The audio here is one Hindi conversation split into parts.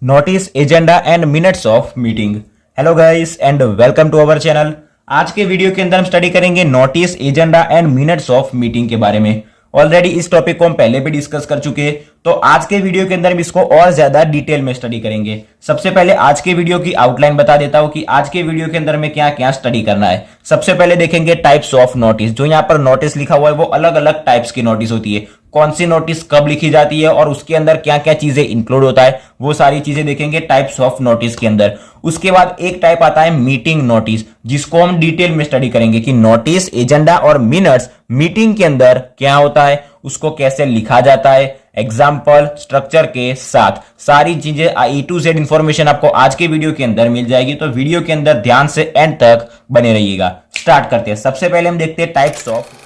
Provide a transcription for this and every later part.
Notice, agenda and minutes of meeting. Hello guys and welcome to our channel. आज के वीडियो के अंदर हम स्टडी करेंगे notice, agenda and minutes of meeting के बारे में। ऑलरेडी इस टॉपिक को हम पहले भी डिस्कस कर चुके हैं, तो आज के वीडियो के अंदर हम इसको और ज्यादा डिटेल में स्टडी करेंगे। सबसे पहले आज के वीडियो की आउटलाइन बता देता हूं कि आज के वीडियो के अंदर में क्या क्या स्टडी करना है। सबसे पहले देखेंगे टाइप्स ऑफ नोटिस। जो यहाँ पर नोटिस लिखा हुआ है वो अलग अलग टाइप्स की नोटिस होती है। कौन सी नोटिस कब लिखी जाती है और उसके अंदर क्या क्या चीजें इंक्लूड होता है, वो सारी चीजें देखेंगे टाइप्स ऑफ नोटिस के अंदर। उसके बाद एक टाइप आता है मीटिंग नोटिस, जिसको हम डिटेल में स्टडी करेंगे कि नोटिस, एजेंडा और मिनट्स मीटिंग के अंदर क्या होता है, उसको कैसे लिखा जाता है, एग्जाम्पल, स्ट्रक्चर के साथ सारी चीजें ए टू जेड इंफॉर्मेशन आपको आज के वीडियो के अंदर मिल जाएगी। तो वीडियो के अंदर ध्यान से एंड तक बने रहिएगा। स्टार्ट करते हैं। सबसे पहले हम देखते हैं टाइप्स ऑफ।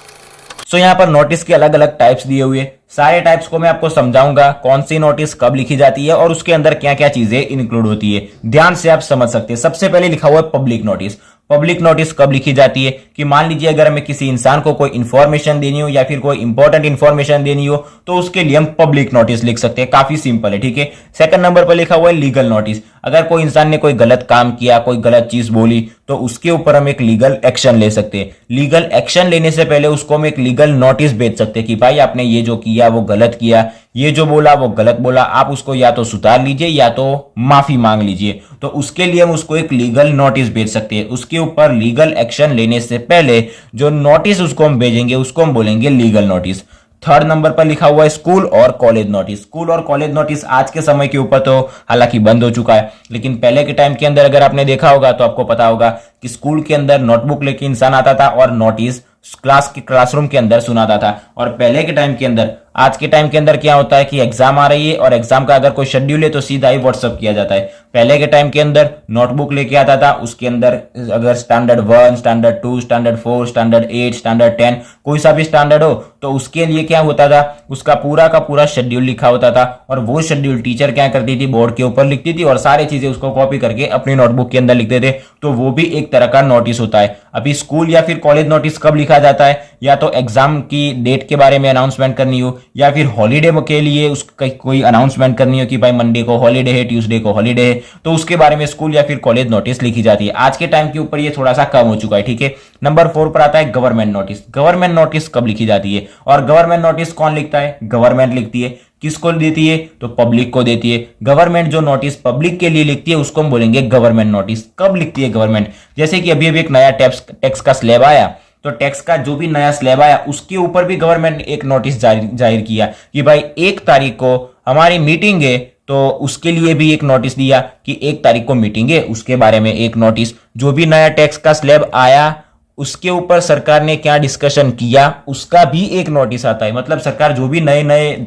सो यहाँ पर नोटिस के अलग अलग टाइप्स दिए हुए, सारे टाइप्स को मैं आपको समझाऊंगा कौन सी नोटिस कब लिखी जाती है और उसके अंदर क्या क्या चीजें इंक्लूड होती है। ध्यान से आप समझ सकते हैं। सबसे पहले लिखा हुआ है पब्लिक नोटिस। पब्लिक नोटिस कब लिखी जाती है कि मान लीजिए अगर हमें किसी इंसान को कोई इंफॉर्मेशन देनी हो या फिर कोई इंपॉर्टेंट इंफॉर्मेशन देनी हो तो उसके लिए हम पब्लिक नोटिस लिख सकते हैं। काफी सिंपल है, ठीक है। सेकंड नंबर पर लिखा हुआ है लीगल नोटिस। अगर कोई इंसान ने कोई गलत काम किया, कोई गलत चीज बोली, तो उसके ऊपर हम एक लीगल एक्शन ले सकते हैं। लीगल एक्शन लेने से पहले उसको हम एक लीगल नोटिस भेज सकते हैं कि भाई आपने ये जो किया वो गलत किया, ये जो बोला वो गलत बोला, आप उसको या तो सुधार लीजिए या तो माफी मांग लीजिए। तो उसके लिए हम उसको एक लीगल नोटिस भेज सकते हैं। उसके ऊपर लीगल एक्शन लेने से पहले जो नोटिस उसको हम भेजेंगे उसको हम बोलेंगे लीगल नोटिस। थर्ड नंबर पर लिखा हुआ है स्कूल और कॉलेज नोटिस। स्कूल और कॉलेज नोटिस आज के समय के ऊपर तो हालांकि बंद हो चुका है, लेकिन पहले के टाइम के अंदर अगर आपने देखा होगा तो आपको पता होगा कि स्कूल के अंदर नोटबुक लेके इंसान आता था और नोटिस क्लासरूम के अंदर सुनाता था। और पहले के टाइम के अंदर, आज के टाइम के अंदर क्या होता है कि एग्जाम आ रही है और एग्जाम का अगर कोई शेड्यूल है तो सीधा ही व्हाट्सअप किया जाता है। पहले के टाइम के अंदर नोटबुक लेके आता था, उसके अंदर अगर standard 1, standard 2, standard 4, standard 8, standard 10 कोई सा भी स्टैंडर्ड हो तो उसके लिए क्या होता था, उसका पूरा का पूरा शेड्यूल लिखा होता था। और वो शेड्यूल टीचर क्या करती थी, बोर्ड के ऊपर लिखती थी और सारी चीजें उसको कॉपी करके अपनी नोटबुक के अंदर लिखते थे। तो वो भी एक तरह का नोटिस होता है। अभी स्कूल या फिर कॉलेज नोटिस कब लिखा जाता है, या तो एग्जाम की डेट के बारे में अनाउंसमेंट करनी हो या फिर हॉलीडे के लिए उसका कोई अनाउंसमेंट करनी हो कि भाई मंडे को हॉलीडे है, ट्यूसडे को हॉलीडे है, तो उसके बारे में स्कूल या फिर कॉलेज नोटिस लिखी जाती है। आज के टाइम के ऊपर ये थोड़ा सा कम हो चुका है, ठीक है। नंबर 4 पर आता है गवर्नमेंट नोटिस। गवर्नमेंट नोटिस कब लिखी जाती है और गवर्नमेंट नोटिस कौन लिखता है, गवर्नमेंट लिखती है। किसको देती है, तो पब्लिक को देती है। गवर्नमेंट जो नोटिस पब्लिक के लिए लिखती है उसको हम बोलेंगे गवर्नमेंट नोटिस। कब लिखती है गवर्नमेंट, जैसे कि अभी एक नया टैक्स का स्लैब आया, तो टैक्स का जो भी नया स्लैब आया उसके ऊपर भी गवर्नमेंट ने एक नोटिस जाहिर किया कि भाई 1 तारीख को हमारी मीटिंग है, तो उसके लिए भी एक नोटिस दिया कि 1 तारीख को मीटिंग है, उसके बारे में एक नोटिस। जो भी नया टैक्स का स्लैब आया उसके ऊपर सरकार ने क्या डिस्कशन किया उसका भी एक नोटिस आता है। मतलब सरकार जो भी नए नए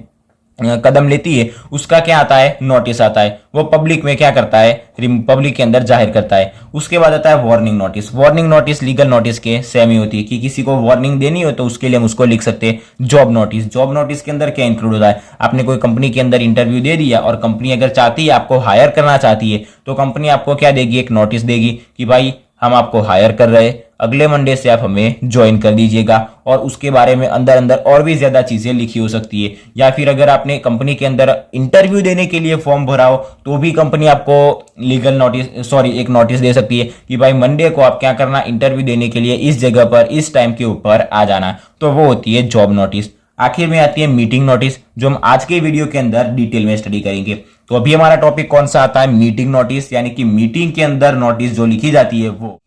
कदम लेती है उसका क्या आता है, नोटिस आता है। वो पब्लिक में क्या करता है, पब्लिक के अंदर जाहिर करता है। उसके बाद आता है warning notice. Warning notice legal notice के सेम ही होती है कि किसी को वार्निंग देनी हो तो उसके लिए हम उसको लिख सकते हैं जॉब नोटिस। जॉब नोटिस के अंदर क्या इंक्लूड होता है, आपने कोई कंपनी के अंदर इंटरव्यू दे दिया और कंपनी अगर चाहती है आपको हायर करना चाहती है तो कंपनी आपको क्या देगी, एक नोटिस देगी कि भाई हम आपको हायर कर रहे हैं, अगले मंडे से आप हमें ज्वाइन कर दीजिएगा। और उसके बारे में अंदर अंदर और भी ज्यादा चीजें लिखी हो सकती है। या फिर अगर आपने कंपनी के अंदर इंटरव्यू देने के लिए फॉर्म भरा हो तो भी कंपनी आपको लीगल नोटिस एक नोटिस दे सकती है कि भाई मंडे को आप क्या करना, इंटरव्यू देने के लिए इस जगह पर इस टाइम के ऊपर आ जाना। तो वो होती है जॉब नोटिस। आखिर में आती है मीटिंग नोटिस, जो हम आज के वीडियो के अंदर डिटेल में स्टडी करेंगे। तो अभी हमारा टॉपिक कौन सा आता है, मीटिंग नोटिस, यानी कि मीटिंग के अंदर नोटिस जो लिखी जाती है वो।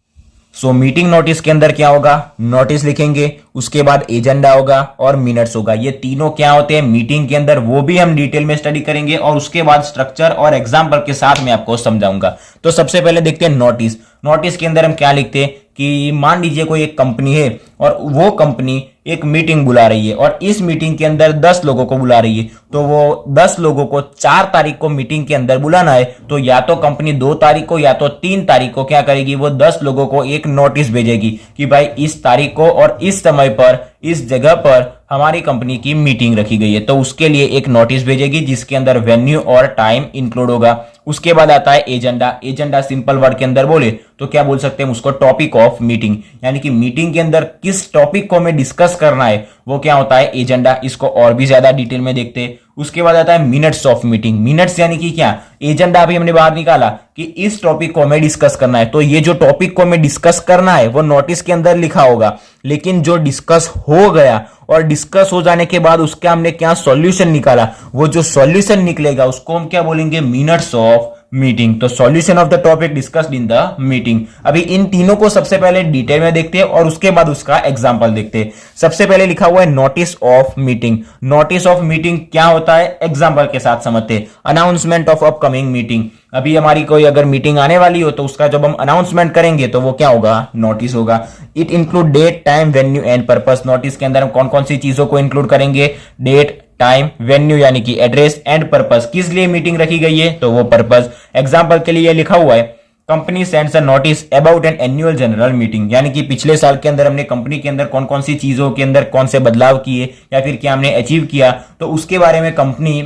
मीटिंग नोटिस के अंदर क्या होगा, नोटिस लिखेंगे, उसके बाद एजेंडा होगा और मिनट्स होगा। ये तीनों क्या होते हैं मीटिंग के अंदर, वो भी हम डिटेल में स्टडी करेंगे और उसके बाद स्ट्रक्चर और एग्जाम्पल के साथ मैं आपको समझाऊंगा। तो सबसे पहले देखते हैं नोटिस। नोटिस के अंदर हम क्या लिखते हैं कि मान लीजिए कोई एक कंपनी है और वो कंपनी एक मीटिंग बुला रही है और इस मीटिंग के अंदर 10 लोगों को बुला रही है। तो वो 10 लोगों को 4 तारीख को मीटिंग के अंदर बुलाना है, तो या तो कंपनी 2 तारीख को या तो 3 तारीख को क्या करेगी, वो 10 लोगों को एक नोटिस भेजेगी कि भाई इस तारीख को और इस समय पर इस जगह पर हमारी कंपनी की मीटिंग रखी गई है। तो उसके लिए एक नोटिस भेजेगी जिसके अंदर वेन्यू और टाइम इंक्लूड होगा। उसके बाद आता है एजेंडा। एजेंडा सिंपल वर्ड के अंदर बोले तो क्या बोल सकते हैं उसको, टॉपिक ऑफ मीटिंग, यानी कि मीटिंग के अंदर किस किस टॉपिक को हमें डिस्कस करना है वो क्या होता है, एजेंडा। इसको और भी ज्यादा डिटेल में देखते हैं। उसके बाद आता है मिनट्स ऑफ मीटिंग। मिनट्स यानी कि क्या, एजेंडा अभी हमने बाहर निकाला कि इस टॉपिक को हमें डिस्कस करना है, तो ये जो टॉपिक को हमें डिस्कस करना है वो नोटिस के अंदर लिखा होगा, लेकिन जो डिस्कस हो गया और डिस्कस हो जाने के बाद उसका हमने क्या सॉल्यूशन निकाला, वो जो सॉल्यूशन निकलेगा उसको हम क्या बोलेंगे, मिनट्स ऑफ मीटिंग। तो solution of the topic discussed in the meeting. अभी इन तीनों को सबसे पहले डिटेल में देखते हैं और उसके बाद उसका एग्जांपल देखते हैं। सबसे पहले लिखा हुआ है notice of meeting. Notice of meeting क्या होता है, एग्जांपल के साथ समझते हैं। अनाउंसमेंट ऑफ अपकमिंग मीटिंग, अभी हमारी कोई अगर मीटिंग आने वाली हो तो उसका जब हम अनाउंसमेंट करेंगे तो वो क्या होगा, नोटिस होगा। It include date, time, venue and purpose. Notice के अंदर हम कौन कौन सी चीजों को इंक्लूड करेंगे, डेट, टाइम, वेन्यू यानी कि एड्रेस एंड पर्पस, किस लिए मीटिंग रखी गई है तो वो पर्पस। एग्जांपल के लिए लिखा हुआ है company sends a notice about an annual general meeting, यानी कि पिछले साल के अंदर हमने कंपनी के अंदर कौन कौन सी चीजों के अंदर कौन से बदलाव किए या फिर क्या हमने अचीव किया, तो उसके बारे में कंपनी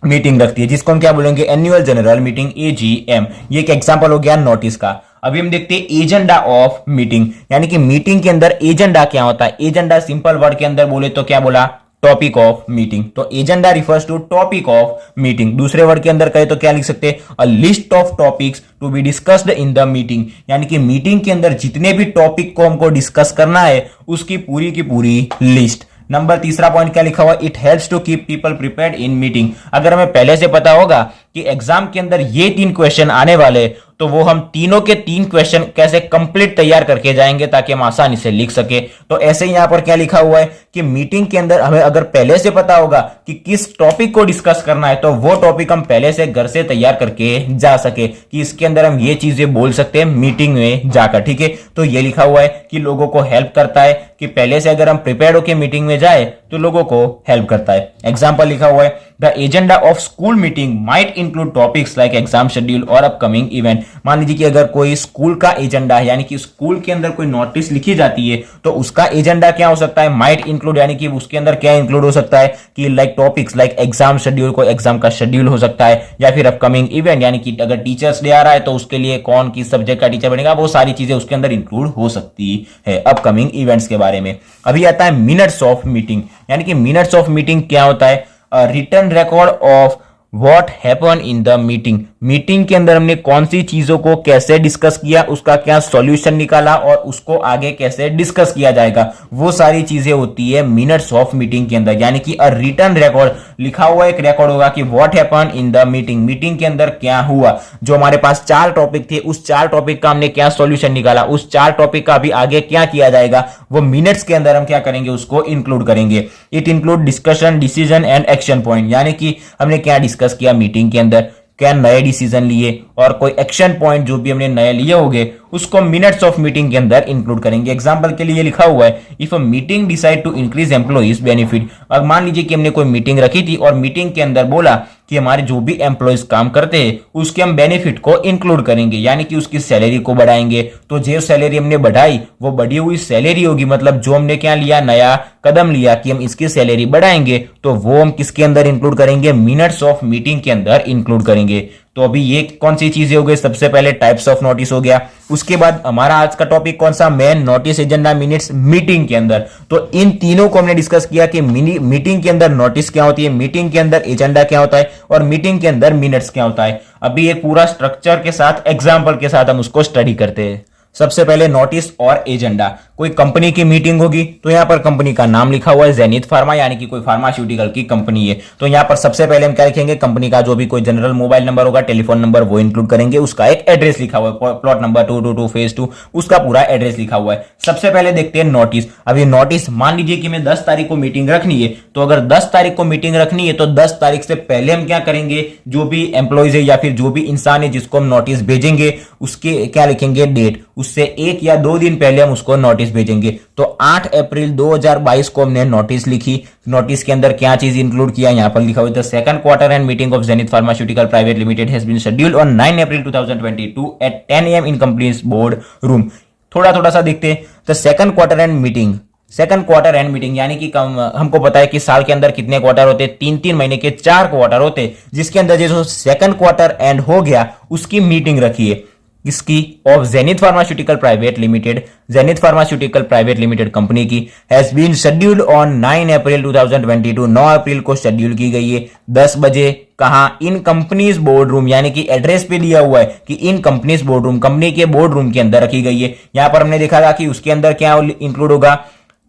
मीटिंग रखती है, जिसको हम क्या बोलेंगे, एनुअल जनरल मीटिंग, एजीएम। ये एक एग्जांपल हो गया नोटिस का। अभी हम देखते हैं एजेंडा ऑफ मीटिंग, यानी कि मीटिंग के अंदर एजेंडा क्या होता है। एजेंडा सिंपल वर्ड के अंदर बोले तो क्या बोला, टॉपिक ऑफ मीटिंग। तो agenda refers to topic of meeting. दूसरे वर्ड के अंदर कहे तो क्या लिख सकते हैं, a list of topics to be discussed in the meeting, यानी कि मीटिंग के अंदर जितने भी टॉपिक को हमको डिस्कस करना है उसकी पूरी की पूरी लिस्ट। नंबर तीसरा पॉइंट क्या लिखा हुआ, it helps to keep people prepared in meeting. अगर हमें पहले से पता होगा कि एग्जाम के अंदर ये 3 क्वेश्चन आने वाले, तो वो हम तीनों के 3 क्वेश्चन कैसे कंप्लीट तैयार करके जाएंगे ताकि हम आसानी से लिख सके। तो ऐसे ही यहां पर क्या लिखा हुआ है कि मीटिंग के अंदर हमें अगर पहले से पता होगा कि किस टॉपिक को डिस्कस करना है, तो वो टॉपिक हम पहले से घर से तैयार करके जा सके कि इसके अंदर हम ये चीजें बोल सकते हैं मीटिंग में जाकर। ठीक है, तो ये लिखा हुआ है कि लोगों को हेल्प करता है कि पहले से अगर हम प्रिपेयर होकर मीटिंग में जाए तो लोगों को हेल्प करता है। एग्जाम्पल लिखा हुआ है the agenda of school meeting might include topics like exam schedule और अपकमिंग इवेंट। मान लीजिए कि अगर कोई स्कूल का एजेंडा है, यानी कि स्कूल के अंदर कोई नोटिस लिखी जाती है, तो उसका एजेंडा क्या हो सकता है, माइट इंक्लूड, यानी कि उसके अंदर क्या इंक्लूड हो सकता है कि like topics like exam schedule, कोई एग्जाम का शेड्यूल हो सकता है, या फिर अपकमिंग इवेंट, यानी कि अगर टीचर्स डे आ रहा है तो उसके लिए कौन किस सब्जेक्ट का टीचर बनेगा, वो सारी चीजें उसके अंदर इंक्लूड हो सकती है अपकमिंग इवेंट्स के बारे में। अभी आता है मिनट्स ऑफ मीटिंग, यानी कि मिनट्स ऑफ मीटिंग क्या होता है, written record of what happen in the meeting. Meeting के अंदर हमने कौन सी चीजों को कैसे डिस्कस किया, उसका क्या सॉल्यूशन निकाला और उसको आगे कैसे डिस्कस किया जाएगा, वो सारी चीजें होती है मिनट्स ऑफ मीटिंग के अंदर। यानी कि अ रिटन रिकॉर्ड, लिखा हुआ एक रिकॉर्ड होगा कि what happen in the meeting, meeting के अंदर क्या हुआ। जो हमारे पास 4 टॉपिक थे, उस 4 टॉपिक का हमने क्या सॉल्यूशन निकाला, उस 4 टॉपिक का अभी आगे क्या किया जाएगा, वो मिनट्स के अंदर हम क्या करेंगे, उसको इंक्लूड करेंगे। It include discussion, decision and action point, यानी कि हमने क्या डिस्कस किया मीटिंग के अंदर, क्या नए डिसीजन लिए और कोई एक्शन पॉइंट जो भी हमने नए लिए होंगे उसको मिनट्स ऑफ मीटिंग के अंदर इंक्लूड करेंगे। एग्जांपल के लिए लिखा हुआ है if a meeting decide to increase employees benefit. अब मान लीजिए कि हमने कोई मीटिंग रखी थी और मीटिंग के अंदर बोला कि हमारे जो भी एम्प्लॉइज काम करते हैं उसके हम बेनिफिट को इंक्लूड करेंगे, यानी कि उसकी सैलरी को बढ़ाएंगे। तो जो सैलरी हमने बढ़ाई वो बढ़ी हुई सैलरी होगी, मतलब जो हमने क्या लिया, नया कदम लिया कि हम इसकी सैलरी बढ़ाएंगे, तो वो हम किसके अंदर इंक्लूड करेंगे, मिनट्स ऑफ मीटिंग के अंदर इंक्लूड करेंगे। तो अभी ये कौन सी चीजें हो गई, सबसे पहले टाइप्स ऑफ नोटिस हो गया। उसके बाद हमारा आज का टॉपिक कौन सा, main notice, agenda, minutes, meeting के अंदर। तो इन तीनों को हमने डिस्कस किया कि मीटिंग के अंदर नोटिस क्या होती है, मीटिंग के अंदर एजेंडा क्या होता है और मीटिंग के अंदर मिनट्स क्या होता है। अभी एक पूरा स्ट्रक्चर के साथ, एग्जाम्पल के साथ हम उसको स्टडी करते हैं। सबसे पहले नोटिस और एजेंडा। कोई कंपनी की मीटिंग होगी तो यहां पर कंपनी का नाम लिखा हुआ है जेनिथ फार्मा, यानी कि कोई फार्मास्यूटिकल की कंपनी है। तो यहां पर सबसे पहले हम क्या लिखेंगे, कंपनी का जो भी कोई जनरल मोबाइल नंबर होगा, टेलीफोन नंबर, वो इंक्लूड करेंगे। उसका एक एड्रेस लिखा हुआ है, प्लॉट नंबर 222 फेज 2, उसका पूरा एड्रेस लिखा हुआ है। सबसे पहले देखते हैं नोटिस। अब ये नोटिस, मान लीजिए कि मैं 10 तारीख को मीटिंग रखनी है, तो अगर 10 तारीख को मीटिंग रखनी है तो 10 तारीख से पहले हम क्या करेंगे, जो भी एम्प्लॉइज है या फिर जो भी इंसान है जिसको हम नोटिस भेजेंगे उसके क्या लिखेंगे, डेट। उससे 1 या 2 दिन पहले हम उसको नोटिस भेजेंगे। तो 8 अप्रैल 2022 को हमने नोटिस लिखी। नोटिस के अंदर क्या चीज इंक्लूड किया, यहां पर लिखा हुआ है second quarter end meeting of Zenith pharmaceutical private limited has been scheduled on 9 April 2022 at 10 AM in company's board room. थोड़ा सा देखते हैं। तो second quarter end meeting, second quarter end meeting, यानी कि हमको पता है कि साल के अंदर कितने क्वार्टर होते हैं, 3-3 महीने के 4 क्वार्टर होते हैं, जिसके अंदर जो सेकंड क्वार्टर एंड हो गया उसकी मीटिंग रखी है। किसकी? Of Zenith pharmaceutical private limited, zenith pharmaceutical private limited company की, has been scheduled on 9 April 2022, 9 अप्रैल को शेड्यूल की गई है 10 बजे। कहा? इन कंपनीज बोर्ड रूम, यानी कि एड्रेस पे दिया हुआ है कि इन कंपनीज बोर्ड रूम, कंपनी के बोर्ड रूम के अंदर रखी गई है। यहां पर हमने देखा था कि उसके अंदर क्या इंक्लूड होगा?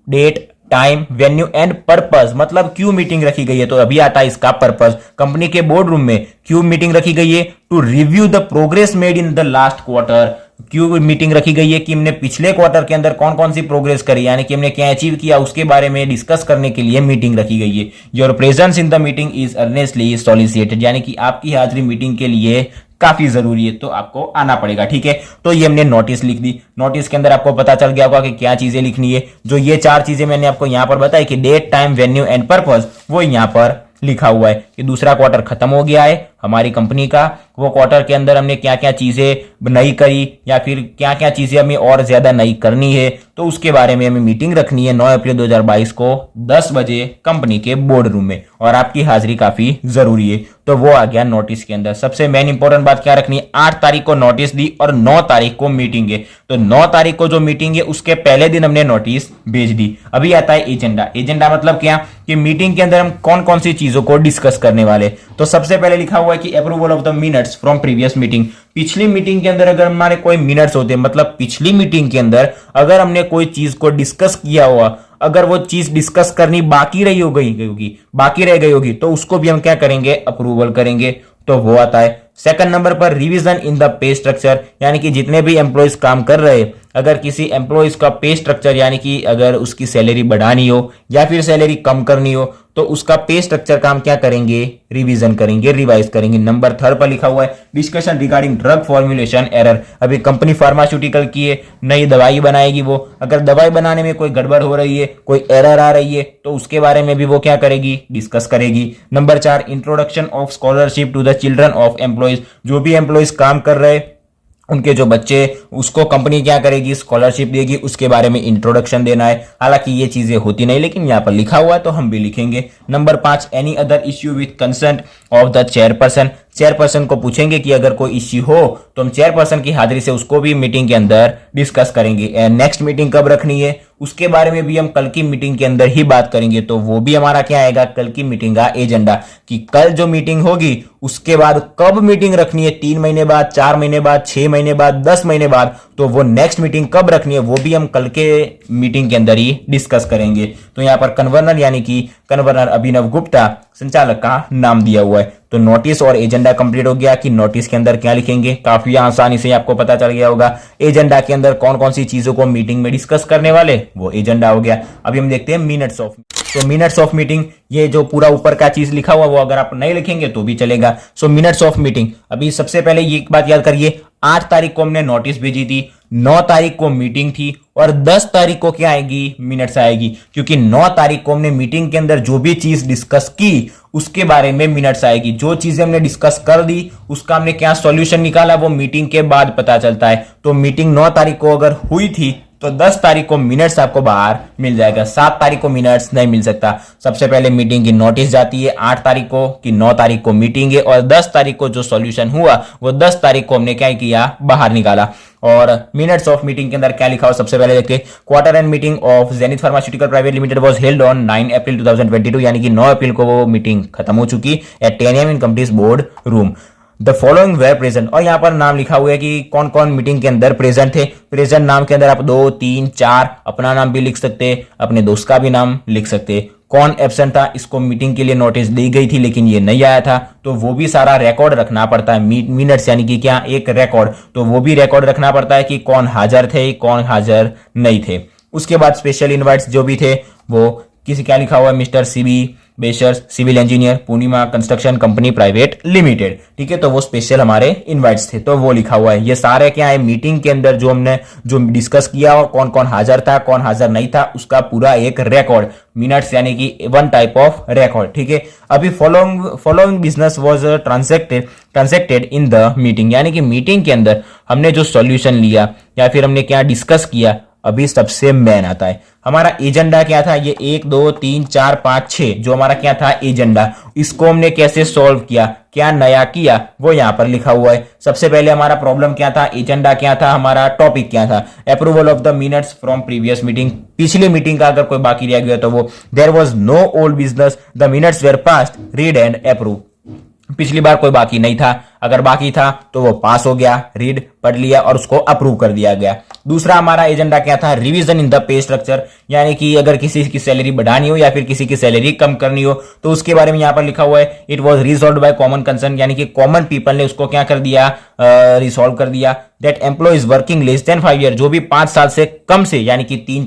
Date, time, venue and purpose, मतलब क्यों मीटिंग रखी गई है। तो अभी आता है इसका पर्पस। कंपनी के बोर्ड रूम में क्यों मीटिंग रखी गई है? To review the progress made in the last quarter. क्यों मीटिंग रखी गई है? कि हमने पिछले क्वार्टर के अंदर कौन कौन सी प्रोग्रेस करी, यानी कि हमने क्या अचीव किया, उसके बारे में डिस्कस करने के लिए मीटिंग रखी गई है। Your presence in the meeting is earnestly solicited, यानी कि आपकी हाजिरी मीटिंग के लिए काफी जरूरी है, तो आपको आना पड़ेगा। ठीक है, तो ये हमने नोटिस लिख दी। नोटिस के अंदर आपको पता चल गया होगा कि क्या चीजें लिखनी है। जो ये 4 चीजें मैंने आपको यहां पर बताई कि date, time, venue and purpose, वो यहां पर लिखा हुआ है कि दूसरा क्वार्टर खत्म हो गया है हमारी कंपनी का। वो क्वार्टर के अंदर हमने क्या क्या चीजें नई करी या फिर क्या क्या चीजें हमें और ज्यादा नई करनी है, तो उसके बारे में हमें मीटिंग रखनी है 9 अप्रैल 2022 को 10 बजे कंपनी के बोर्ड रूम में, और आपकी हाजिरी काफी जरूरी है। तो वो आ गया नोटिस के अंदर। सबसे मेन इंपॉर्टेंट बात क्या रखनी है? 8 तारीख को नोटिस दी और 9 तारीख को मीटिंग है। तो 9 तारीख को जो मीटिंग है उसके पहले दिन हमने नोटिस भेज दी। अभी आता है एजेंडा। एजेंडा मतलब क्या? कि मीटिंग के अंदर हम कौन कौन सी चीजों को डिस्कस करने वाले। तो सबसे पहले लिखा हुआ है कि approval of the minutes from previous meeting. पिछली मीटिंग के अंदर अगर हमारे कोई मिनट्स होते हैं, मतलब पिछली मीटिंग के अंदर अगर हमने कोई चीज को डिस्कस किया हुआ, अगर वो चीज डिस्कस करनी बाकी रही हो गई होगी, बाकी रह गई होगी, तो उसको भी हम क्या करेंगे? अप्रूवल करेंगे। तो वो आता है। सेकंड नंबर पर revision in the pay structure, यानी कि जितने भी एम्प्लॉयज काम कर रहे हैं, अगर किसी एम्प्लॉयज का पे स्ट्रक्चर, यानी कि अगर उसकी सैलरी बढ़ानी हो या फिर सैलरी कम करनी हो, तो उसका पे स्ट्रक्चर का हम क्या करेंगे? रिवीजन करेंगे, रिवाइज करेंगे। नंबर 3 पर लिखा हुआ है discussion regarding drug formulation error. अभी कंपनी फार्मास्यूटिकल की है, नई दवाई बनाएगी वो, अगर दवाई बनाने में कोई गड़बड़ हो रही है, कोई एरर आ रही है, तो उसके बारे में भी वो क्या करेगी? डिस्कस करेगी। Number 4 introduction of scholarship to the children of employees. जो भी एम्प्लॉयज काम कर रहे उनके जो बच्चे, उसको कंपनी क्या करेगी? स्कॉलरशिप देगी, उसके बारे में इंट्रोडक्शन देना है। हालांकि ये चीजें होती नहीं, लेकिन यहां पर लिखा हुआ है तो हम भी लिखेंगे। Number 5 any other issue with consent of the chairperson. Chairperson को पूछेंगे कि अगर कोई इश्यू हो तो हम चेयरपर्सन की हाजिरी से उसको भी मीटिंग के अंदर डिस्कस करेंगे। नेक्स्ट मीटिंग कब रखनी है उसके बारे में भी हम कल की मीटिंग के अंदर ही बात करेंगे। तो वो भी हमारा क्या आएगा? कल की मीटिंग का एजेंडा, कि कल जो मीटिंग होगी उसके बाद कब मीटिंग रखनी है, 3 महीने बाद, 4 महीने बाद, 6 महीने बाद, 10 महीने बाद, तो वो नेक्स्ट मीटिंग कब रखनी है वो भी हम कल के मीटिंग के अंदर ही डिस्कस करेंगे। तो यहां पर कन्वर्नर, यानी कि कन्वर्नर अभिनव गुप्ता संचालक का नाम दिया हुआ है। तो नोटिस और एजेंडा कंप्लीट हो गया कि नोटिस के अंदर क्या लिखेंगे। काफी आसानी से आपको पता चल गया होगा एजेंडा के अंदर कौन कौन सी चीजों को मीटिंग में डिस्कस करने वाले, वो एजेंडा हो गया। अभी हम देखते हैं मिनट्स ऑफ। तो मिनट्स ऑफ मीटिंग, ये जो पूरा ऊपर का चीज लिखा हुआ वो अगर आप नहीं लिखेंगे तो भी चलेगा। सो मिनट्स ऑफ मीटिंग, अभी सबसे पहले ये एक बात याद करिए, 8 तारीख को हमने नोटिस भेजी थी, 9 तारीख को मीटिंग थी और 10 तारीख को क्या आएगी? मिनट्स आएगी। क्योंकि 9 तारीख को हमने मीटिंग के अंदर जो भी चीज डिस्कस की उसके बारे में मिनट्स आएगी। जो चीजें हमने डिस्कस कर दी उसका हमने क्या सॉल्यूशन निकाला वो मीटिंग के बाद पता चलता है। तो मीटिंग 9 तारीख को अगर हुई थी तो 10 तारीख को मिनट्स आपको बाहर मिल जाएगा, 7 तारीख को मिनट्स नहीं मिल सकता। सबसे पहले मीटिंग की नोटिस जाती है 8 तारीख को कि 9 तारीख को मीटिंग है, और 10 तारीख को जो सॉल्यूशन हुआ वो 10 तारीख को हमने क्या किया? बाहर निकाला। और मिनट्स ऑफ मीटिंग के अंदर क्या लिखा हो सबसे पहले देखते हैं। Quarter end meeting of Zenith pharmaceutical private limited was held on 9 April 2022, यानी कि 9 अप्रैल को वो मीटिंग खत्म हो चुकी at 10 AM in company's board room. The following were present, और यहां पर नाम लिखा हुआ है कि कौन कौन मीटिंग के अंदर प्रेजेंट थे। प्रेजेंट नाम के अंदर आप 2, 3, 4 अपना नाम भी लिख सकते, अपने दोस्त का भी नाम लिख सकते। कौन एब्सेंट था, इसको मीटिंग के लिए नोटिस दी गई थी लेकिन ये नहीं आया था, तो वो भी सारा रिकॉर्ड रखना पड़ता है। मिनट्स यानी कि क्या? एक रिकॉर्ड, तो वो भी रिकॉर्ड रखना पड़ता है कि कौन हाजिर थे, कौन हाजिर नहीं थे। उसके बाद स्पेशल इनवाइट्स जो भी थे वो किसी, क्या लिखा हुआ है? मिस्टर सीबी बेशर्स, सिविल इंजीनियर, पूर्णिमा कंस्ट्रक्शन कंपनी प्राइवेट लिमिटेड। ठीक है, तो वो स्पेशल हमारे इनवाइट्स थे, तो वो लिखा हुआ है। ये सारे क्या है? मीटिंग के अंदर जो हमने जो डिस्कस किया और कौन कौन हाजिर था, कौन हाजिर नहीं था, उसका पूरा एक रिकॉर्ड, मिनट्स यानी कि वन टाइप ऑफ रिकॉर्ड। ठीक है, अभी following business was transacted in the meeting, यानी कि मीटिंग के अंदर हमने जो सॉल्यूशन लिया या फिर हमने क्या डिस्कस किया, अभी सबसे मेन आता है हमारा एजेंडा क्या था। ये 1 2 3 4 5 6 जो हमारा क्या था एजेंडा, इसको हमने कैसे सॉल्व किया, क्या नया किया, वो यहां पर लिखा हुआ है। सबसे पहले हमारा प्रॉब्लम क्या था, एजेंडा क्या था, हमारा टॉपिक क्या था, approval of the minutes from previous meeting, पिछली मीटिंग का अगर कोई बाकी रह गया तो वो, there was no old business, the minutes were passed, read and approve. पिछली बार कोई बाकी नहीं था, अगर बाकी था तो वो पास हो गया, रीड पढ़ लिया और उसको अप्रूव कर दिया गया। दूसरा हमारा एजेंडा क्या था, revision in the pay structure, यानी कि अगर किसी की सैलरी बढ़ानी हो या फिर किसी की सैलरी कम करनी हो तो उसके बारे में यहां पर लिखा हुआ है it was resolved by common concern, यानी कि कॉमन पीपल ने उसको क्या कर दिया, रिसॉल्व कर दिया। That employees working less than 5 year, जो भी 5 साल से कम से, यानी कि 3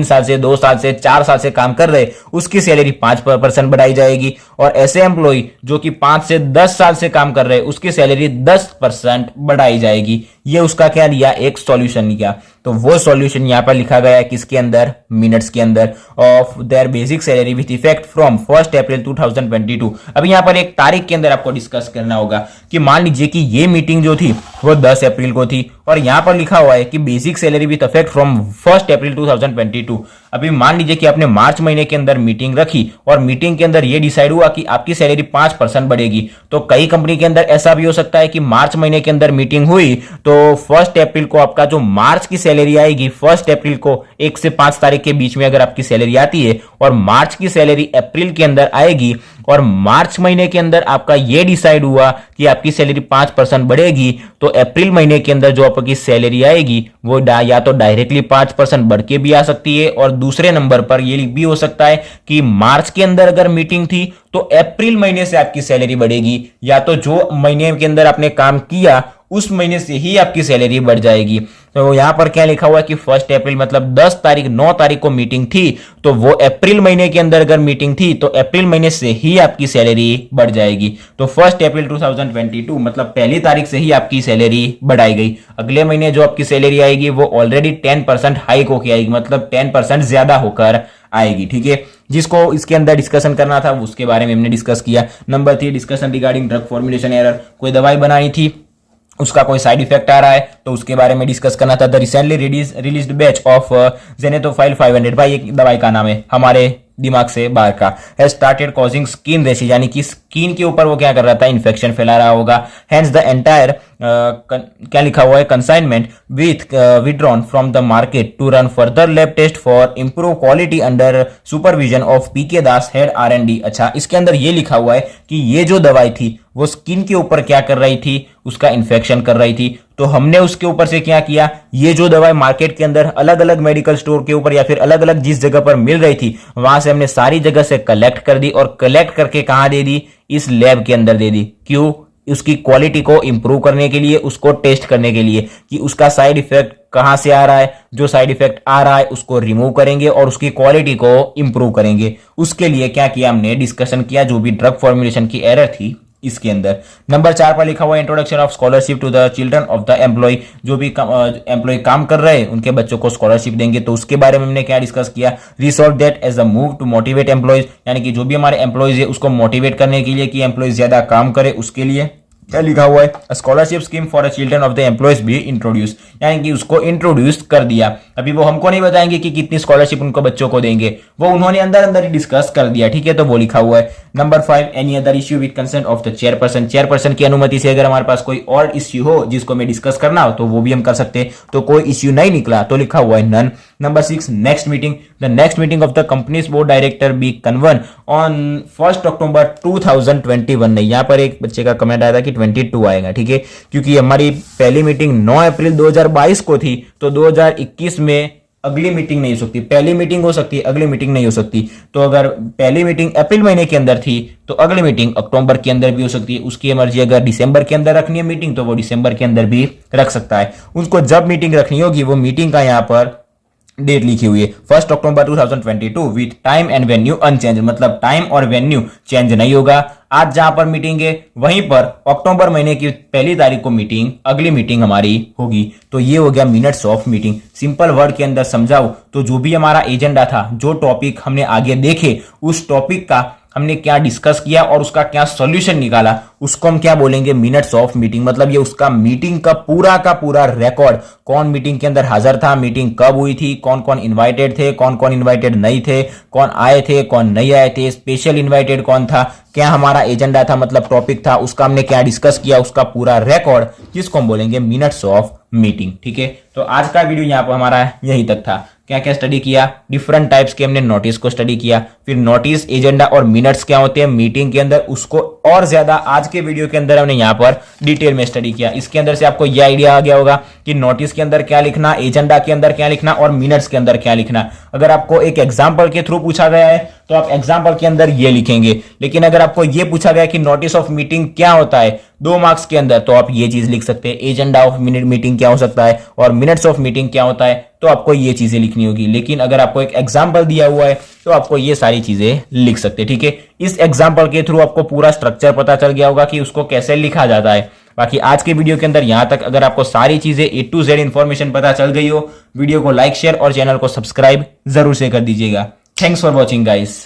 साल से 2 साल से 4 साल से काम कर रहे, उसकी सैलरी 5% बढ़ाई जाएगी। और ऐसे एम्प्लॉय जो कि 5 से 10 साल से काम कर रहे, उसकी सैलरी 10% बढ़ाई जाएगी। ये उसका क्या लिया, एक सॉल्यूशन लिया। तो वो सॉल्यूशन यहां पर लिखा गया है किसके अंदर, मिनट्स के अंदर, of their basic salary with effect from 1 अप्रैल 2022। अब यहां पर एक तारीख के अंदर आपको डिस्कस करना होगा कि मान लीजिए कि ये मीटिंग जो थी वो 10 अप्रैल को थी और यहां पर लिखा हुआ है कि basic salary with effect from 1 अप्रैल 2022। अभी मान लीजिए कि आपने मार्च महीने के अंदर मीटिंग रखी और मीटिंग के अंदर ये डिसाइड हुआ कि आपकी सैलरी 5% बढ़ेगी। तो कई कंपनी के अंदर ऐसा भी हो सकता है कि मार्च महीने के अंदर मीटिंग हुई तो 1 अप्रैल को आपका जो मार्च की सैलरी आएगी, 1 अप्रैल को 1 से 5 तारीख के बीच में अगर आपकी सैलरी आती है और मार्च की सैलरी अप्रैल के अंदर आएगी और मार्च महीने के अंदर आपका ये डिसाइड हुआ कि आपकी सैलरी 5% बढ़ेगी, तो अप्रैल महीने के अंदर जो आपकी सैलरी आएगी वो या तो डायरेक्टली 5% बढ़ के भी आ सकती है और दूसरे नंबर पर ये भी हो सकता है कि मार्च के अंदर अगर मीटिंग थी तो अप्रैल महीने से आपकी सैलरी बढ़ेगी, या तो जो महीने के अंदर आपने काम किया उस महीने से ही आपकी सैलरी बढ़ जाएगी। तो यहां पर क्या लिखा हुआ है कि 1 अप्रैल मतलब 9 तारीख को मीटिंग थी तो वो अप्रैल महीने के अंदर अगर मीटिंग थी तो अप्रैल महीने से ही आपकी सैलरी बढ़ जाएगी। तो 1 अप्रैल 2022 मतलब पहली तारीख से ही आपकी सैलरी बढ़ाई गई। अगले महीने जो आपकी सैलरी आएगी वो ऑलरेडी 10% हाइक होकर आएगी, मतलब 10% ज्यादा होकर आएगी। ठीक है, जिसको इसके अंदर डिस्कशन करना था उसके बारे में हमने डिस्कस किया। Number 3, discussion regarding drug formulation error, कोई दवाई बनानी थी उसका कोई साइड इफेक्ट आ रहा है तो उसके बारे में डिस्कस करना था। The recently released batch of जेनेटोफाइल 500, भाई एक दवाई का नाम है, हमारे दिमाग से बाहर का, has started causing skin rashes, यानी कि स्किन के ऊपर वो क्या कर रहा था, इन्फेक्शन फैला रहा होगा। हेंस द एंटायर क्या लिखा हुआ है, consignment with withdrawn from the market to run further lab test for improve quality under supervision of PK Das head R&D। अच्छा, इसके अंदर ये लिखा हुआ है कि ये जो दवाई थी वो स्किन के ऊपर क्या कर रही थी, उसका इन्फेक्शन कर रही थी। तो हमने उसके ऊपर से क्या किया, ये जो दवाई मार्केट के अंदर अलग अलग मेडिकल स्टोर के ऊपर या फिर अलग अलग जिस जगह पर मिल रही थी वहां से हमने सारी जगह से कलेक्ट कर दी और कलेक्ट करके कहां दे दी, इस लैब के अंदर दे दी। क्यों, उसकी क्वालिटी को इंप्रूव करने के लिए, उसको टेस्ट करने के लिए कि उसका साइड इफेक्ट कहां से आ रहा है, जो साइड इफेक्ट आ रहा है उसको रिमूव करेंगे और उसकी क्वालिटी को इंप्रूव करेंगे। उसके लिए क्या किया, हमने डिस्कशन किया जो भी ड्रग फॉर्मुलेशन की एरर थी इसके अंदर। नंबर 4 पर लिखा हुआ introduction of scholarship to the children of the employee, जो भी एम्प्लॉय काम कर रहे हैं उनके बच्चों को स्कॉलरशिप देंगे। तो उसके बारे में हमने क्या डिस्कस किया, resolve that as a move to motivate employees, यानी कि जो भी हमारे एम्प्लॉयज है उसको मोटिवेट करने के लिए कि एम्प्लॉयज ज्यादा काम करे, उसके लिए क्या लिखा हुआ है, scholarship scheme for a children of the employees भी इंट्रोड्यूस, यानी कि उसको इंट्रोड्यूस कर दिया। अभी वो हमको नहीं बताएंगे कि कितनी स्कॉलरशिप उनको बच्चों को देंगे, वो उन्होंने अंदर अंदर ही डिस्कस कर दिया। ठीक है, तो वो लिखा हुआ है। Number 5, any other issue with consent of the chairperson, chairperson की अनुमति से अगर हमारे पास कोई और इश्यू हो जिसको हमें डिस्कस करना हो तो वो भी हम कर सकते हैं। तो कोई इश्यू नहीं निकला तो लिखा हुआ है none. Number 6, next meeting, the next meeting of the company's board director be convened on 1 October 2021। नहीं, यहाँ पर एक बच्चे का कमेंट आया था कि 22 आएगा। ठीक है, क्योंकि हमारी पहली मीटिंग 9 अप्रैल 2022 को थी तो 2021 में अगली मीटिंग नहीं हो सकती, पहली मीटिंग हो सकती है, अगली मीटिंग नहीं हो सकती। तो अगर पहली मीटिंग अप्रैल महीने के अंदर थी तो अगली मीटिंग अक्टूबर के अंदर भी हो सकती है, उसकी मर्जी। अगर दिसंबर के अंदर रखनी है मीटिंग तो वो दिसंबर के अंदर भी रख सकता है। उसको जब मीटिंग रखनी होगी वो मीटिंग का यहाँ पर डेट लिखी हुई है 1 October 2022 with time and venue unchange, मतलब टाइम और वेन्यू चेंज नहीं होगा। आज जहां पर मीटिंग है वहीं पर अक्टूबर महीने की पहली तारीख को मीटिंग, अगली मीटिंग हमारी होगी। तो ये हो गया minutes of meeting. Simple word के अंदर समझाओ तो जो भी हमारा एजेंडा था, जो टॉपिक हमने आगे देखे उस टॉपिक का हमने क्या डिस्कस किया और उसका क्या सॉल्यूशन निकाला, उसको हम क्या बोलेंगे, मिनट्स ऑफ मीटिंग। मतलब ये उसका मीटिंग का पूरा रिकॉर्ड, कौन मीटिंग के अंदर हाजिर था, मीटिंग कब हुई थी, कौन कौन इन्वाइटेड थे, कौन कौन इन्वाइटेड नहीं थे, कौन आए थे, कौन नहीं आए थे, स्पेशल इन्वाइटेड कौन था, क्या हमारा एजेंडा था, मतलब टॉपिक था, उसका हमने क्या डिस्कस किया, उसका पूरा रिकॉर्ड, जिसको हम बोलेंगे मिनट्स ऑफ मीटिंग। ठीक है, तो आज का वीडियो यहाँ पर हमारा यहीं तक था। क्या क्या स्टडी किया, डिफरेंट टाइप्स के हमने नोटिस को स्टडी किया, फिर नोटिस, एजेंडा और मिनट्स क्या होते हैं मीटिंग के अंदर, उसको और ज्यादा आज के वीडियो के अंदर हमने यहाँ पर डिटेल में स्टडी किया। इसके अंदर से आपको यह आइडिया आ गया होगा कि नोटिस के अंदर क्या लिखना, एजेंडा के अंदर क्या लिखना और मिनट्स के अंदर क्या लिखना। अगर आपको एक एग्जाम्पल के थ्रू पूछा गया है तो आप एग्जाम्पल के अंदर ये लिखेंगे, लेकिन अगर आपको ये पूछा गया कि नोटिस ऑफ मीटिंग क्या होता है 2 मार्क्स के अंदर, तो आप ये चीज लिख सकते हैं, एजेंडा ऑफ मीटिंग क्या हो सकता है और मिनट्स ऑफ मीटिंग क्या होता है, तो आपको ये चीजें लिखनी होगी। लेकिन अगर आपको एक एग्जाम्पल दिया हुआ है तो आपको ये सारी चीजें लिख सकते हैं। ठीक है, इस एग्जाम्पल के थ्रू आपको पूरा स्ट्रक्चर पता चल गया होगा कि उसको कैसे लिखा जाता है। बाकी आज के वीडियो के अंदर यहां तक, अगर आपको सारी चीजें A to Z इंफॉर्मेशन पता चल गई हो, वीडियो को लाइक, शेयर और चैनल को सब्सक्राइब जरूर से कर दीजिएगा। Thanks for watching guys.